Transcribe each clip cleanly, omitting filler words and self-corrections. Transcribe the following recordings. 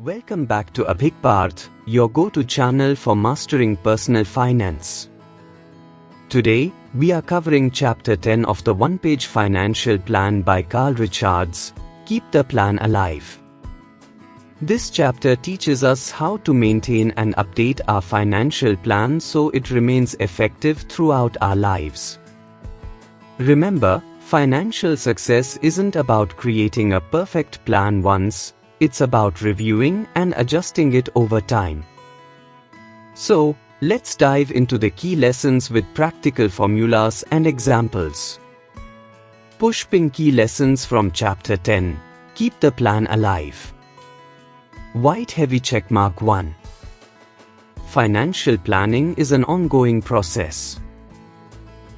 Welcome back to Abhik Parth, your go-to channel for mastering personal finance. Today, we are covering Chapter 10 of the one-page financial plan by Carl Richards, Keep the Plan Alive. This chapter teaches us how to maintain and update our financial plan so it remains effective throughout our lives. Remember, financial success isn't about creating a perfect plan once. It's about reviewing and adjusting it over time. So, let's dive into the key lessons with practical formulas and examples. Pushpin key lessons from Chapter 10. Keep the plan alive. White heavy checkmark 1. Financial planning is an ongoing process.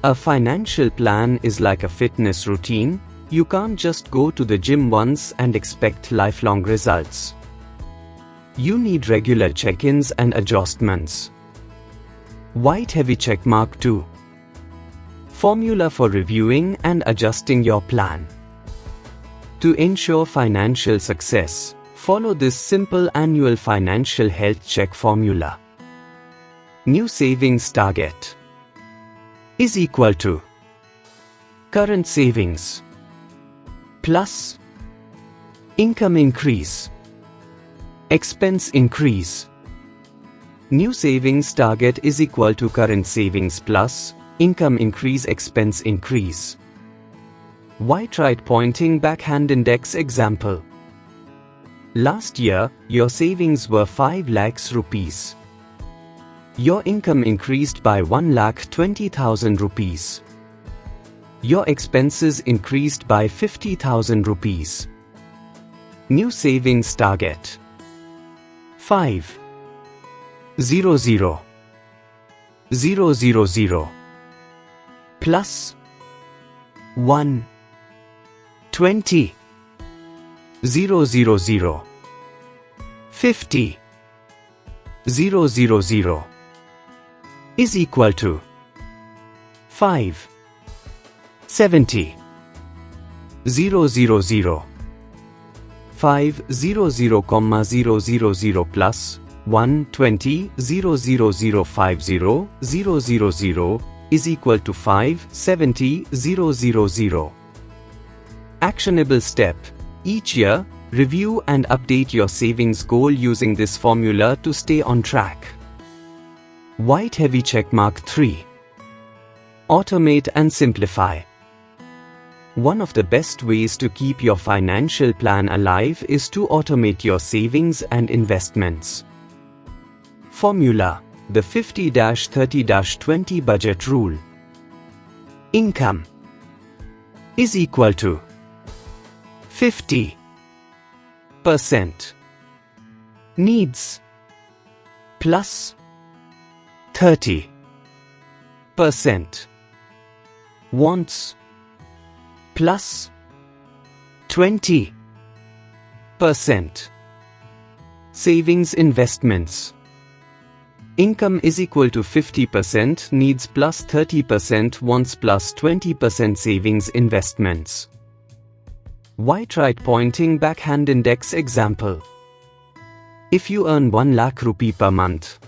A financial plan is like a fitness routine. You can't just go to the gym once and expect lifelong results. You need regular check-ins and adjustments. White heavy checkmark 2. Formula for reviewing and adjusting your plan. To ensure financial success, follow this simple annual financial health check formula. New savings target is equal to current savings plus income increase, expense increase. New savings target is equal to current savings plus income increase, expense increase. White right pointing backhand index example. Last year, your savings were 5 lakhs rupees. Your income increased by 1,20,000 rupees. Your expenses increased by 50,000 rupees. New savings target 5 0 0 0 0 0 plus 1 20 0 0 0 50 0 0 0 is equal to 5 70 0 0 0 5 0 0 comma 0 0 0 plus 120 0 0 0 50 0 0 0 is equal to 5 70 0 0 0. Actionable step. Each year, review and update your savings goal using this formula to stay on track. White heavy checkmark 3. Automate and simplify. One of the best ways to keep your financial plan alive is to automate your savings and investments. Formula: the 50-30-20 budget rule. Income is equal to 50%. Needs plus 30%. Wants plus 20%. Savings investments. Income is equal to 50%, needs plus 30%, wants plus 20%, savings investments. White right pointing backhand index example. If you earn 1 lakh rupee per month,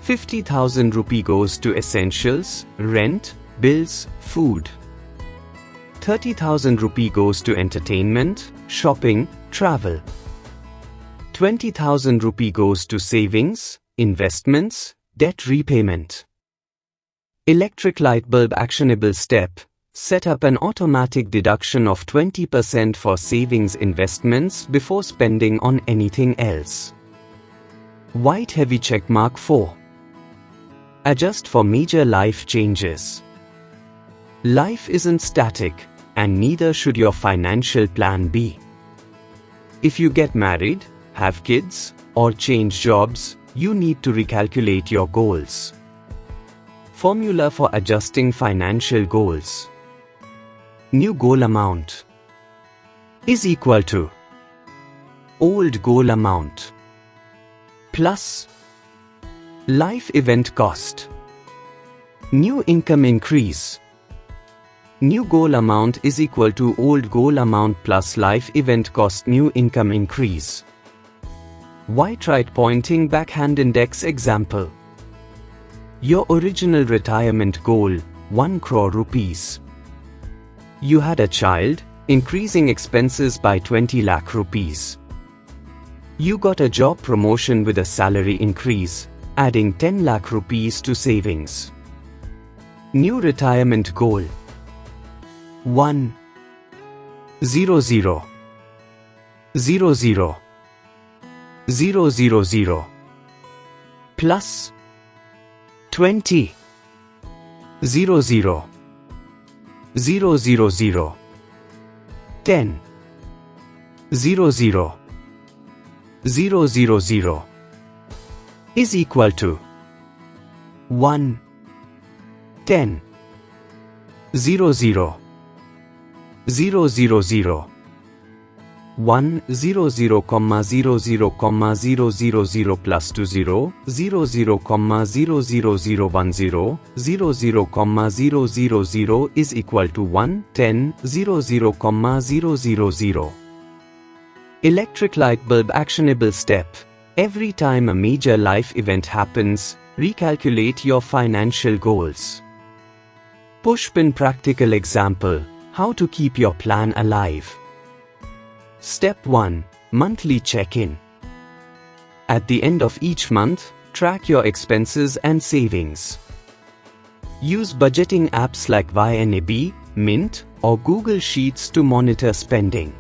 50,000 rupee goes to essentials, rent, bills, food. 30,000 rupee goes to entertainment, shopping, travel. 20,000 rupee goes to savings, investments, debt repayment. Electric light bulb actionable step. Set up an automatic deduction of 20% for savings investments before spending on anything else. White heavy checkmark 4. Adjust for major life changes. Life isn't static, and neither should your financial plan be. If you get married, have kids, or change jobs, you need to recalculate your goals. Formula for adjusting financial goals. New goal amount is equal to old goal amount plus life event cost. New income increase. New goal amount is equal to old goal amount plus life event cost. New income increase. Why tried pointing backhand index example? Your original retirement goal, 1 crore rupees. You had a child, increasing expenses by 20 lakh rupees. You got a job promotion with a salary increase, adding 10 lakh rupees to savings. New retirement goal 1 0 0 0 0 0 0 0 plus 20 0 0 0 0 0 10 0 0 0 0 0 is equal to 1 10 0 0 0 0 0 1 0 0 comma 0 0 comma 0 0 0 plus 2 0 0 0 comma 0 0 0 1 0 0 0 comma 0 0 0 is equal to 1 10 0 0 comma 0 0 0. Electric light bulb actionable step. Every time a major life event happens, recalculate your financial goals. Pushpin practical example. How to keep your plan alive. Step 1. Monthly check-in. At the end of each month, track your expenses and savings. Use budgeting apps like YNAB, Mint, or Google Sheets to monitor spending.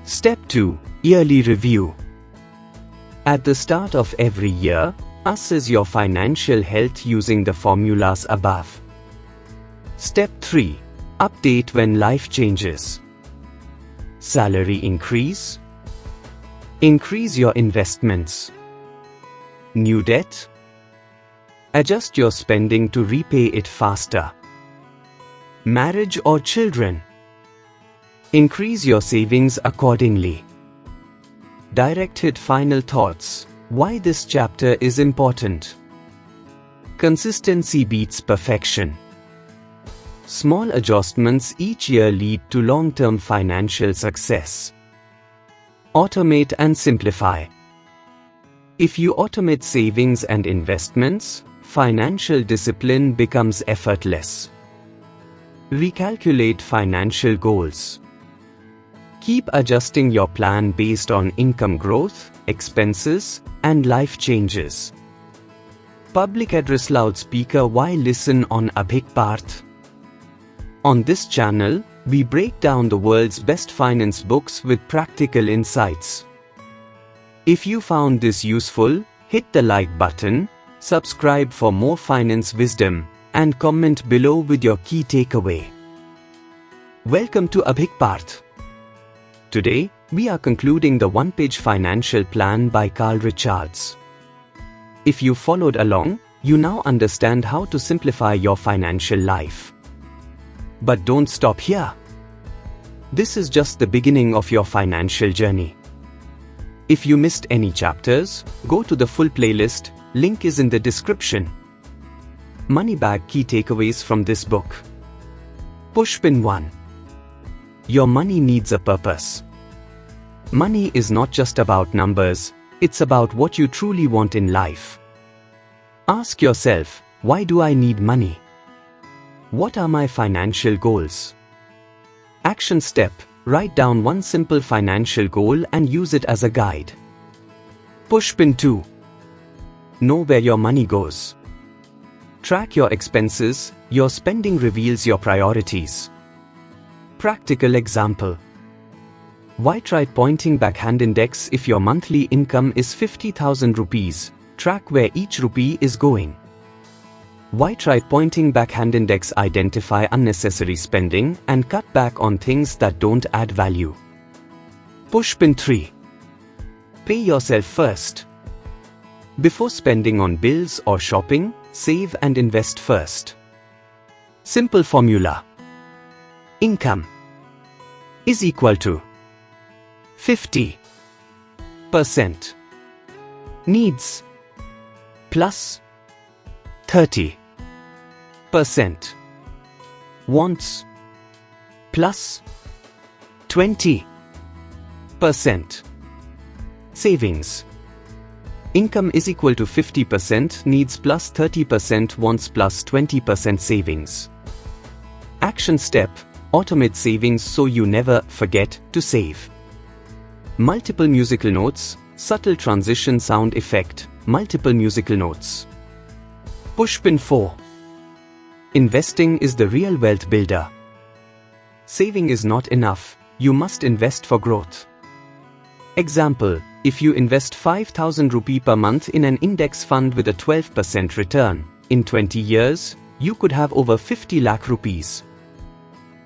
Step 2. Yearly review. At the start of every year, assess your financial health using the formulas above. Step 3. Update when life changes. Salary increase. Increase your investments. New debt. Adjust your spending to repay it faster. Marriage or children. Increase your savings accordingly. Direct hit final thoughts. Why this chapter is important. Consistency beats perfection. Small adjustments each year lead to long-term financial success. Automate and simplify. If you automate savings and investments, financial discipline becomes effortless. Recalculate financial goals. Keep adjusting your plan based on income growth, expenses, and life changes. Public address loudspeaker. Why listen on Abhik Parth? On this channel, we break down the world's best finance books with practical insights. If you found this useful, hit the like button, subscribe for more finance wisdom, and comment below with your key takeaway. Welcome to Abhik Parth. Today, we are concluding the one-page financial plan by Carl Richards. If you followed along, you now understand how to simplify your financial life. But don't stop here. This is just the beginning of your financial journey. If you missed any chapters, go to the full playlist, link is in the description. Money bag key takeaways from this book. Pushpin 1. Your money needs a purpose. Money is not just about numbers, it's about what you truly want in life. Ask yourself, why do I need money? What are my financial goals? Action step. Write down one simple financial goal and use it as a guide. Pushpin 2. Know where your money goes. Track your expenses. Your spending reveals your priorities. Practical example. Why try pointing backhand index? If your monthly income is 50,000 rupees, track where each rupee is going. Why try pointing backhand index? Identify unnecessary spending and cut back on things that don't add value. Pushpin 3. Pay yourself first. Before spending on bills or shopping, save and invest first. Simple formula. Income is equal to 50% needs plus 30% wants plus 20% Savings. Income is equal to 50% needs plus 30% wants plus 20% savings. Action step: automate savings so you never forget to save. Multiple musical notes, subtle transition sound effect, multiple musical notes. Pushpin 4. Investing is the real wealth builder. Saving is not enough, you must invest for growth. Example: if you invest 5,000 rupee per month in an index fund with a 12% return, in 20 years, you could have over 50 lakh rupees.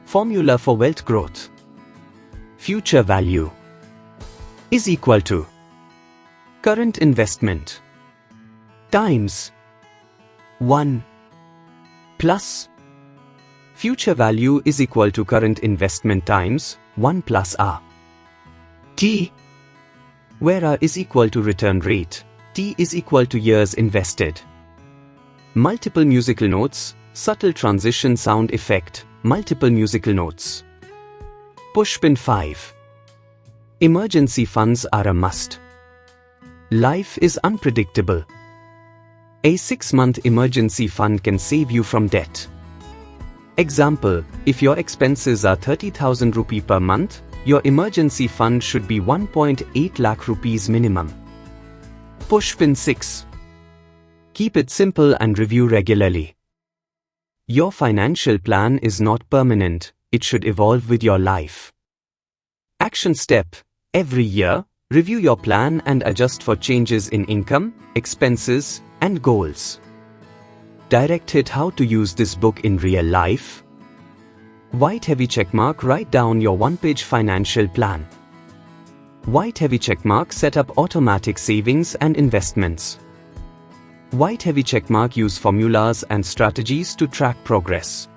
Formula for wealth growth. Future value is equal to current investment times 1 plus future value is equal to current investment times 1 plus R. T, where R is equal to return rate, T is equal to years invested. Multiple musical notes, subtle transition sound effect, multiple musical notes. Pushpin 5. Emergency funds are a must. Life is unpredictable. A 6-month emergency fund can save you from debt. Example: if your expenses are 30,000 rupee per month, your emergency fund should be 1.8 lakh rupees minimum. Pushpin 6. Keep it simple and review regularly. Your financial plan is not permanent, it should evolve with your life. Action step: every year, review your plan and adjust for changes in income, expenses, and goals. Direct hit: how to use this book in real life. White heavy checkmark: write down your one-page financial plan. White heavy checkmark: set up automatic savings and investments. White heavy checkmark: use formulas and strategies to track progress.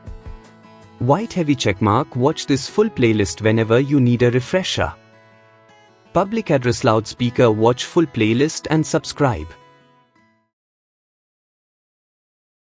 White heavy checkmark: watch this full playlist whenever you need a refresher. Public address loudspeaker: watch full playlist and subscribe.